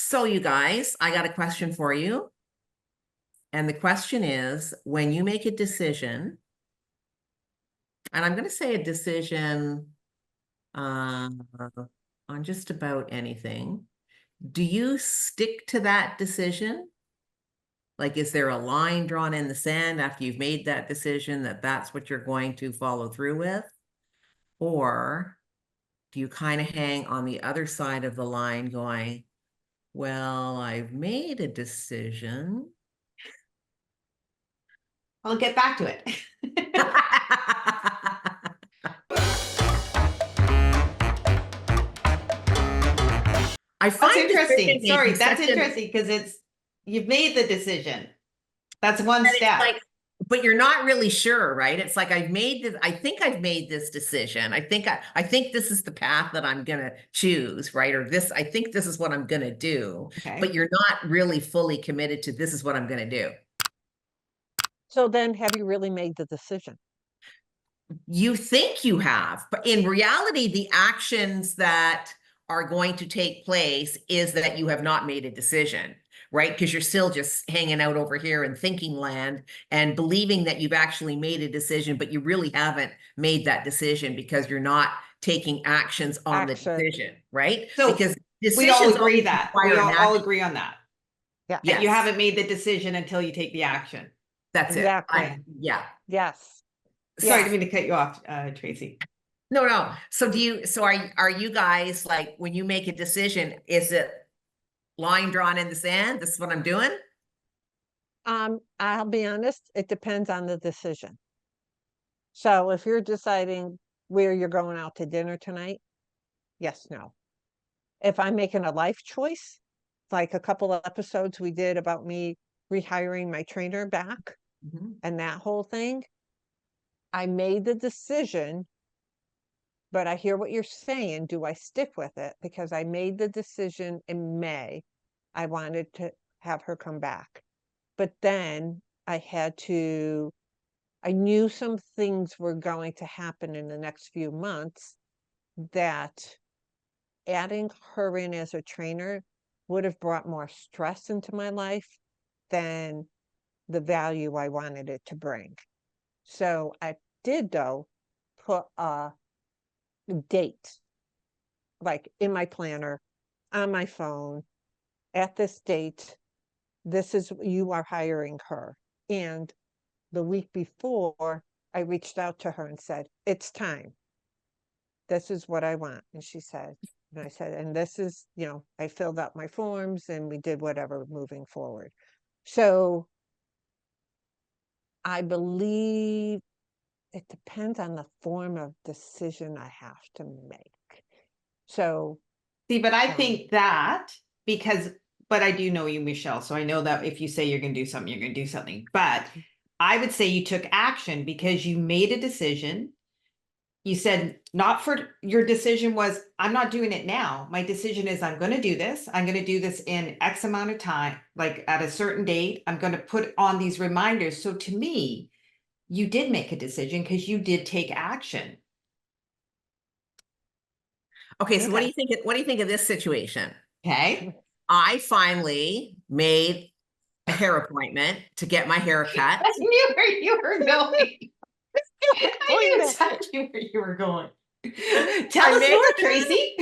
So you guys, I got a question for you. And the question is, when you make a decision, and I'm going to say a decision uh, on just about anything, do you stick to that decision? Like, is there a line drawn in the sand after you've made that decision that that's what you're going to follow through with? Or do you kind of hang on the other side of the line going, well, I've made a decision. I'll get back to it. I That's find interesting. Sorry, that's such interesting because you've made the decision. That's one it's step. like, but you're not really sure, right? It's like I think I've made this decision. I think this is the path that I'm gonna choose, right? Or I think this is what I'm gonna do. Okay. But you're not really fully committed to this is what I'm gonna do. So then have you really made the decision? You think you have, but in reality, the actions that are going to take place is that you have not made a decision, right? Because you're still just hanging out over here in thinking land and believing that you've actually made a decision, but you really haven't made that decision because you're not taking actions on the decision, right? So because we all decisions agree that we all agree on that. Yeah. Yes. You haven't made the decision until you take the action. That's exactly. Yeah. Yes. Sorry, I didn't mean to cut you off, Tracy. No. So are you guys like, when you make a decision, is it line drawn in the sand? This is what I'm doing? I'll be honest, it depends on the decision. So if you're deciding where you're going out to dinner tonight, yes, no. If I'm making a life choice, like a couple of episodes we did about me rehiring my trainer back and that whole thing, I made the decision, but I hear what you're saying. Do I stick with it? Because I made the decision in May. I wanted to have her come back. But then I knew some things were going to happen in the next few months that adding her in as a trainer would have brought more stress into my life than the value I wanted it to bring. So I did, though, put a date, like in my planner, on my phone, at this date, you are hiring her. And the week before, I reached out to her and said, it's time. This is what I want. And she said, and I said, and this is, I filled out my forms and we did whatever moving forward. So I believe it depends on the form of decision I have to make. So see, but I think that but I do know you, Michelle. So I know that if you say you're going to do something, you're going to do something. But I would say you took action because you made a decision. You said your decision was, I'm not doing it now. My decision is I'm going to do this. I'm going to do this in X amount of time, like at a certain date. I'm going to put on these reminders. So to me, you did make a decision because you did take action. Okay, so what do you think of this situation? Okay. I finally made a hair appointment to get my hair cut. I knew where you were going. I knew exactly where you were going. Tell us more, Tracy.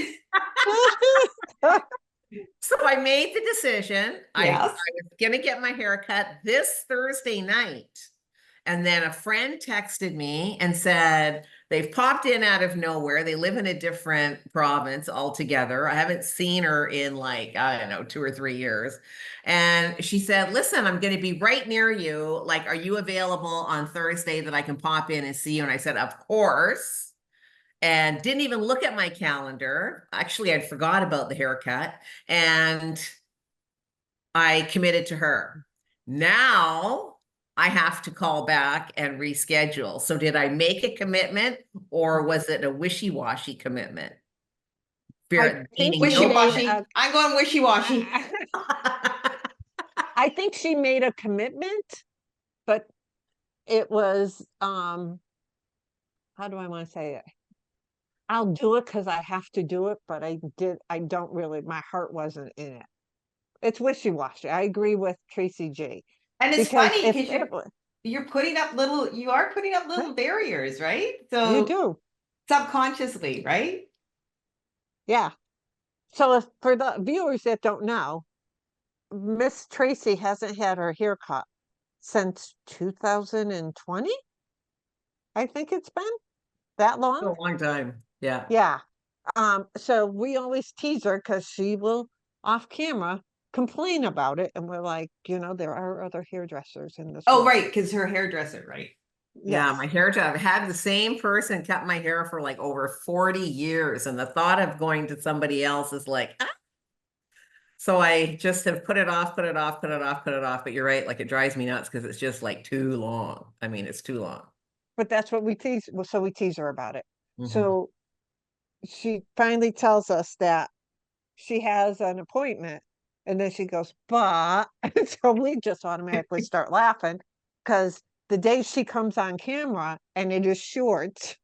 So I made the decision. Yes. I was gonna get my hair cut this Thursday night. And then a friend texted me and said, they've popped in out of nowhere. They live in a different province altogether. I haven't seen her in like, I don't know, 2 or 3 years. And she said, listen, I'm going to be right near you. Like, are you available on Thursday that I can pop in and see you? And I said, of course. And didn't even look at my calendar. Actually, I'd forgot about the haircut. And I committed to her. Now I have to call back and reschedule. So did I make a commitment or was it a wishy-washy commitment? Wishy-washy. I'm going wishy-washy. I think she made a commitment, but it was, how do I want to say it? I'll do it because I have to do it, but my heart wasn't in it. it's wishy-washy. I agree with Tracy G. And it's Because funny if because it wa- you are putting up little barriers, right? you So do, subconsciously, right? yeah. So if, for the viewers that don't know, Miss Tracy hasn't had her hair cut since 2020. I think it's been that long. A long time. Yeah. Yeah. So we always tease her because she will off camera complain about it. And we're like, there are other hairdressers in this Oh, world. right, because her hairdresser, right? Yeah, Yes. my hair job. I've had the same person cut my hair for like over 40 years. And the thought of going to somebody else is like, ah. So I just have put it off, put it off, put it off, put it off. But you're right, like it drives me nuts because it's just like too long. I mean, it's too long. But that's what we tease. Well, so we tease her about it. Mhm. So she finally tells us that she has an appointment. And then she goes, but so we just automatically start laughing because the day she comes on camera and it is short,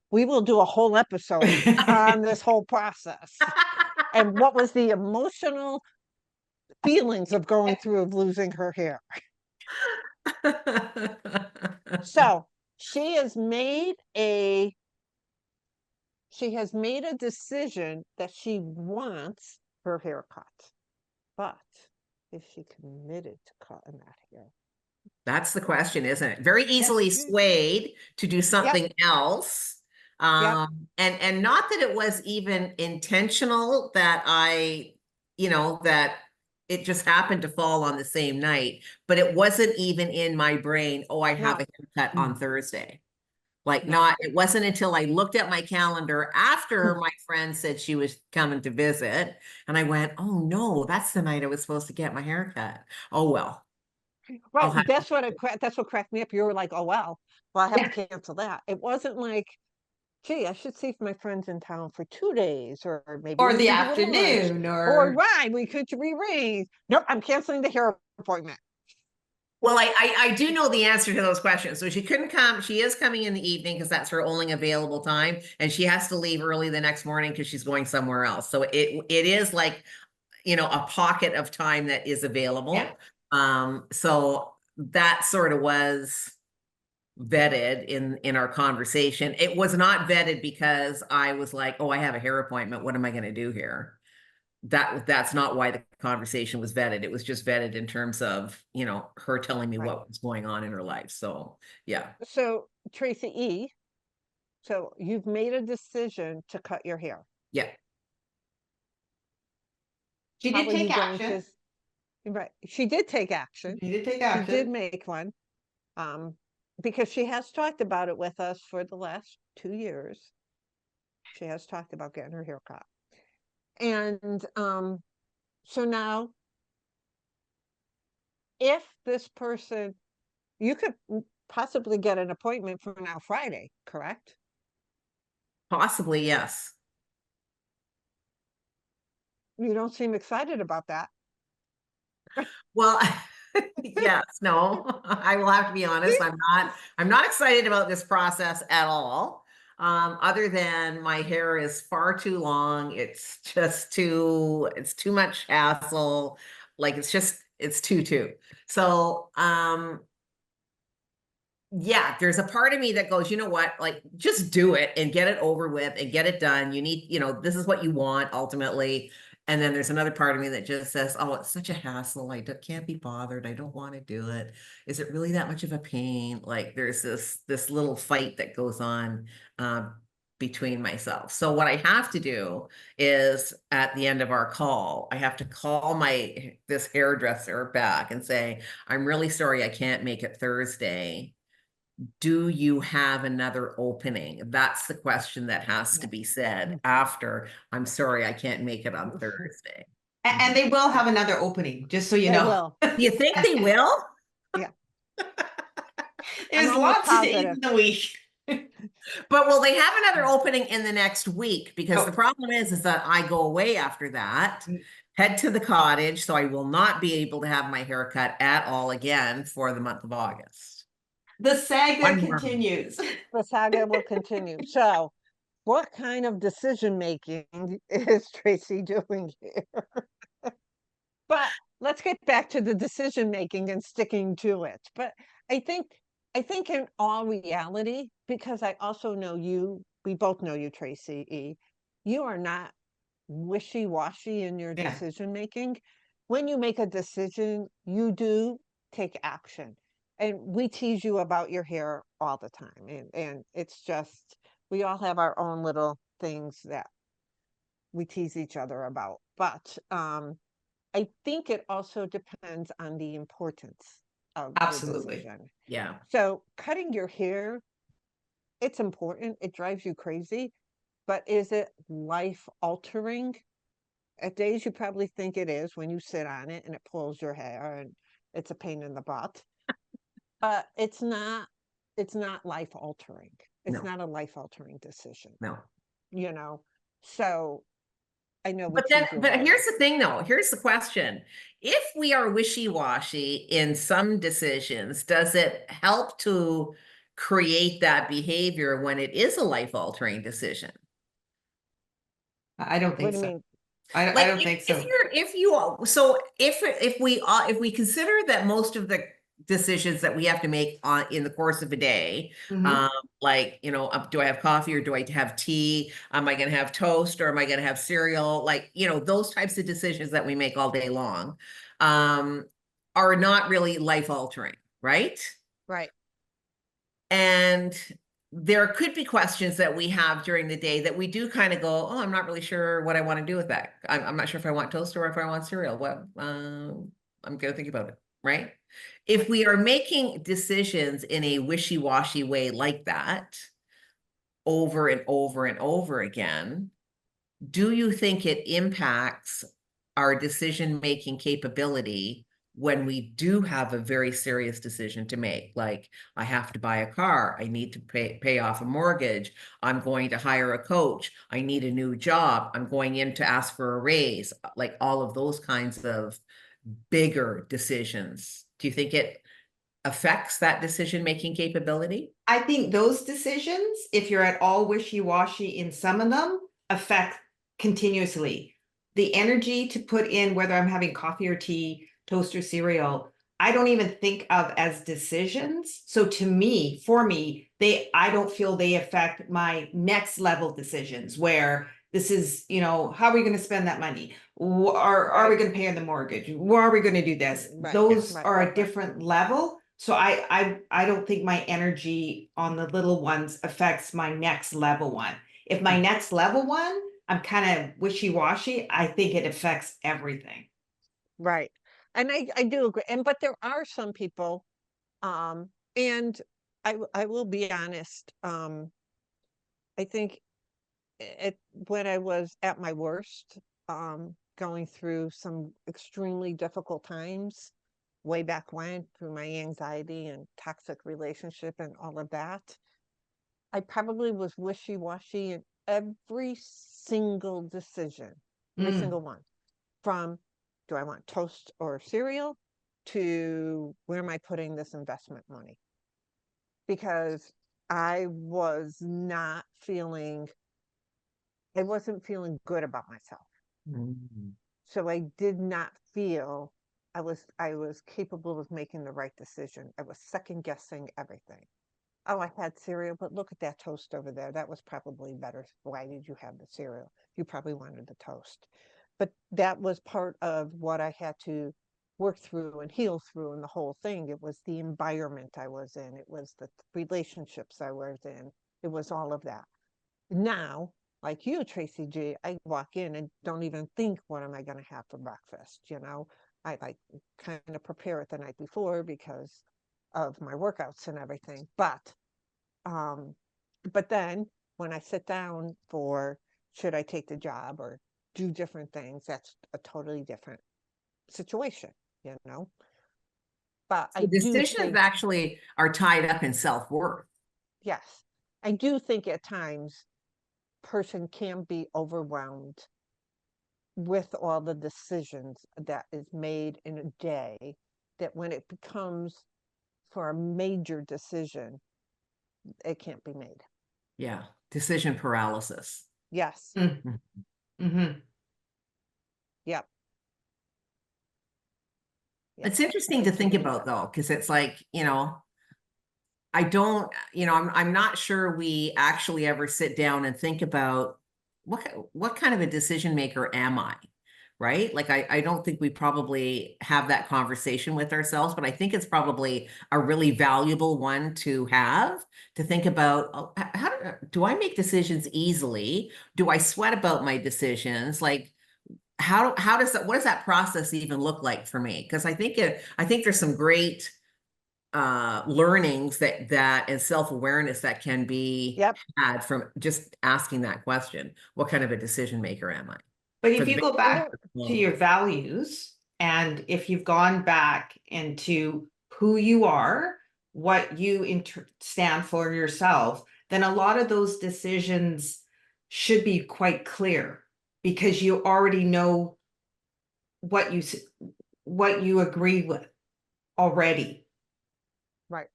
we will do a whole episode on this whole process and what was the emotional feelings of going through of losing her hair. So she has made a decision that she wants her hair cut, but is she committed to cutting that hair? That's the question, isn't it? Very easily Yes. swayed to do Yep. something else. Yep. And not that it was even intentional that that it just happened to fall on the same night, but it wasn't even in my brain, oh, I have No. a haircut on Thursday. Like No. it wasn't until I looked at my calendar after my friend said she was coming to visit, and I went, oh no, that's the night I was supposed to get my haircut. Oh well. I'll Well, have that's what cracked me up. You were like, oh well, I have to cancel that. It wasn't like, gee, I should see if my friend's in town for 2 days, or maybe Or we the can do a lunch, afternoon, or or right, we could rearrange. Nope, I'm canceling the hair appointment. Well, I do know the answer to those questions. So she couldn't come. She is coming in the evening because that's her only available time, and she has to leave early the next morning because she's going somewhere else. So it is like, a pocket of time that is available. Yeah. So that sort of was vetted in our conversation. It was not vetted because I was like, oh, I have a hair appointment. What am I going to do here? That's not why the conversation was vetted. It was just vetted in terms of, her telling me Right. what was going on in her life. So yeah. So Tracy E, so you've made a decision to cut your hair. Yeah. she How did are take you going action. to? Right, she did take action. She did take She action. did make one, because she has talked about it with us for the last 2 years. She has talked about getting her hair cut, and so now, if this person, you could possibly get an appointment for now Friday, correct? Possibly, yes. You don't seem excited about that. Well, yes, no, I will have to be honest. I'm not excited about this process at all. Other than my hair is far too long. It's too much hassle. Like it's too. So, yeah, there's a part of me that goes, you know what, like just do it and get it over with and get it done. You need, this is what you want ultimately. And then there's another part of me that just says, oh, it's such a hassle. Can't be bothered. I don't want to do it. Is it really that much of a pain? Like there's this little fight that goes on between myself. So what I have to do is at the end of our call, I have to call this hairdresser back and say, I'm really sorry I can't make it Thursday. Do you have another opening? That's the question that has to be said after, I'm sorry, I can't make it on Thursday. And they will have another opening, just so you They know. will. Do you think they will? Yeah. There's almost lots of days positive. in the week. But will they have another opening in the next week? Because the Oh. problem is that I go away after that, head to the cottage, so I will not be able to have my hair cut at all again for the month of August. The saga One more. continues. The saga will continue. So, what kind of decision making is Tracy doing here? But let's get back to the decision making and sticking to it. But I think I think in all reality, because I also know you, we both know you, Tracy E, you are not wishy-washy in your Yeah. decision making. When you make a decision, you do take action. And we tease you about your hair all the time. And it's just, we all have our own little things that we tease each other about. But I think it also depends on the importance of the Absolutely. decision. Yeah. So cutting your hair, it's important. It drives you crazy, but is it life altering? At days you probably think it is when you sit on it and it pulls your hair and it's a pain in the butt. But it's not life altering. It's No, not a life altering decision, no. you know. So I know we But then, tease you but about here's it. the thing though, here's the question. If we are wishy-washy in some decisions, does it help to create that behavior when it is a life-altering decision? I don't What think do you so. mean? I Like don't think so. if we consider that most of the decisions that we have to make on in the course of a day, Mhm. like, you know, do I have coffee or do I have tea? Am I going to have toast or am I going to have cereal? Like, you know, those types of decisions that we make all day long, um, are not really life altering, right? Right. And there could be questions that we have during the day that we do kind of go, oh, I'm not really sure what I want to do with that. I'm not sure if I want toast or if I want cereal. I'm going to think about it, right? If Right. we are making decisions in a wishy-washy way like that over and over and over again, do you think it impacts our decision-making capability when we do have a very serious decision to make? Like, I have to buy a car, I need to pay off a mortgage, I'm going to hire a coach, I need a new job, I'm going in to ask for a raise, like all of those kinds of bigger decisions. Do you think it affects that decision-making capability? I think those decisions, if you're at all wishy-washy in some of them, affect continuously. The energy to put in whether I'm having coffee or tea, toast or cereal, I don't even think of as decisions. So to me, for me, I don't feel they affect my next level decisions where this is, you know, how are we going to spend that money? Are we Right. going to pay on the mortgage? Where are we going to do this? Right. Those Right. are Right. a different level. So I don't think my energy on the little ones affects my next level one. If my next level one, I'm kind of wishy-washy, I think it affects everything. Right. And I do agree. And but there are some people, and I will be honest, I think it when I was at my worst, going through some extremely difficult times way back when through my anxiety and toxic relationship and all of that, I probably was wishy-washy in every single decision, every Mm, single one. From do I want toast or cereal to where am I putting this investment money? Because I wasn't feeling good about myself. Mm. So I did not feel I was capable of making the right decision. I was second guessing everything. Oh, I had cereal, but look at that toast over there. That was probably better. Why did you have the cereal? You probably wanted the toast. But that was part of what I had to work through and heal through in the whole thing. It was the environment I was in, it was the relationships I was in, it was all of that. Now, like you, Tracy G, I walk in and don't even think, what am I going to have for breakfast? You know, I like kind of prepare it the night before because of my workouts and everything. Um, but then when I sit down for should I take the job or do different things, that's a totally different situation, you know. But I So do decisions think, actually are tied up in self-worth. yes, I do think at times person can be overwhelmed with all the decisions that is made in a day, that when it becomes for a major decision, it can't be made. Yeah, decision paralysis. Yes. mm, Mhm. mhm. Yep. Yeah. It's interesting to think about though, because it's like, I don't, I'm not sure we actually ever sit down and think about what kind of a decision maker am I? Right? Like I don't think we probably have that conversation with ourselves, but I think it's probably a really valuable one to have to think about, oh, how do I make decisions easily? Do I sweat about my decisions? Like how does what does that process even look like for me? Because I think there's some great learnings that and self-awareness that can be Yep. had from just asking that question. What kind of a decision maker am I? But For if the you go And back there, to your values, and if you've gone back into who you are, what you stand for yourself, then a lot of those decisions should be quite clear, because you already know what what you agree with already. right.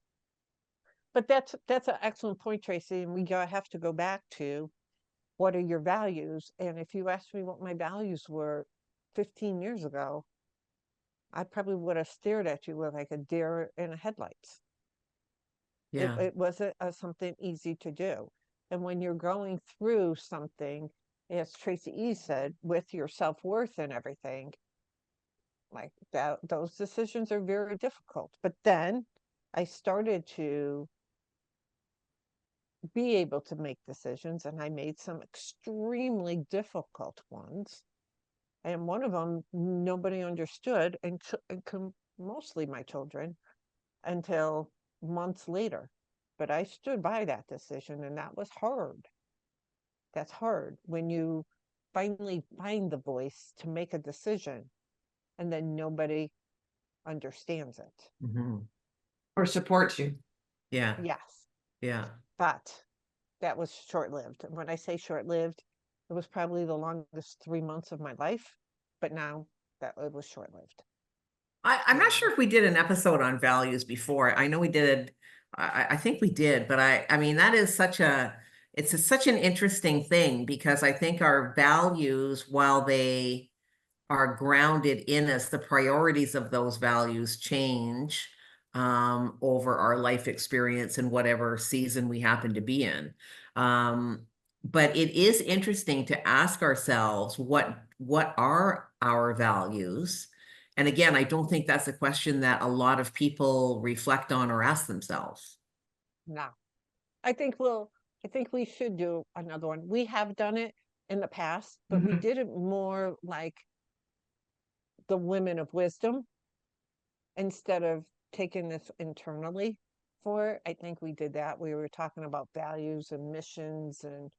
But that's an excellent point, Tracy. And have to go back to what are your values? And if you asked me what my values were 15 years ago, I probably would have stared at you with like a deer in the headlights. Yeah. It wasn't something easy to do. And when you're going through something, as Tracy E said, with your self-worth and everything, like that, those decisions are very difficult. But then I started to be able to make decisions, and I made some extremely difficult ones. And one of them nobody understood, and mostly my children, until months later. But I stood by that decision, and that was hard. That's hard when you finally find the voice to make a decision and then nobody understands it. Mhm. Or supports you. Yeah. Yes, Yeah. but that was short-lived. And when I say short-lived, it was probably the longest 3 months of my life, but now that it was short-lived. I'm not sure if we did an episode on values before. I know we did. I think we did, but I mean, that is such an interesting thing because I think our values, while they are grounded in us, the priorities of those values change over our life experience and whatever season we happen to be in. But it is interesting to ask ourselves what are our values? And again, I don't think that's a question that a lot of people reflect on or ask themselves. No, I think we should do another one. We have done it in the past, but we did it more like the women of wisdom instead of taking this internally for it. I think we did that. We were talking about values and missions and,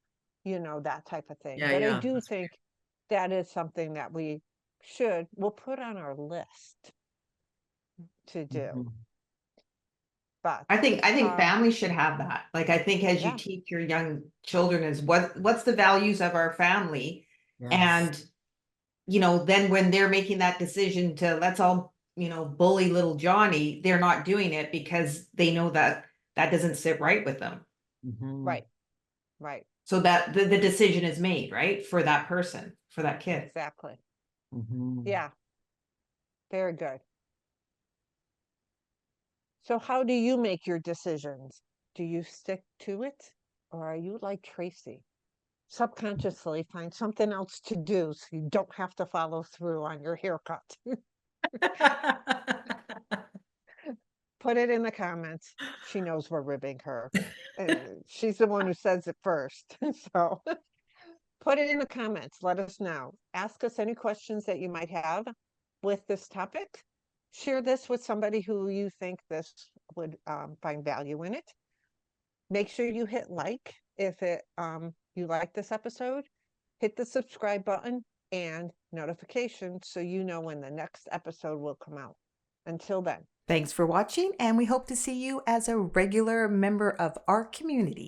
that type of thing. Yeah, But I yeah. do think that is something that we'll put on our list to do. Mhm. But I think families should have that. Like, I think as you yeah, teach your young children is what's the values of our family, Yes. and then when they're making that decision to let's all bully little Johnny, they're not doing it because they know that that doesn't sit right with them. Mhm. right, right, So that the decision is made right for that person, for that kid. exactly. Mhm. Yeah, very good. So how do you make your decisions? Do you stick to it? Or are you like Tracy? Subconsciously find something else to do so you don't have to follow through on your haircut. Put it in the comments. She knows we're ribbing her. She's the one who says it first. So put it in the comments. Let us know. Ask us any questions that you might have with this topic. Share this with somebody who you think this would find value in it. Make sure you hit like if you like this episode. Hit the subscribe button and notification so you know when the next episode will come out. Until then. Thanks for watching, and we hope to see you as a regular member of our community.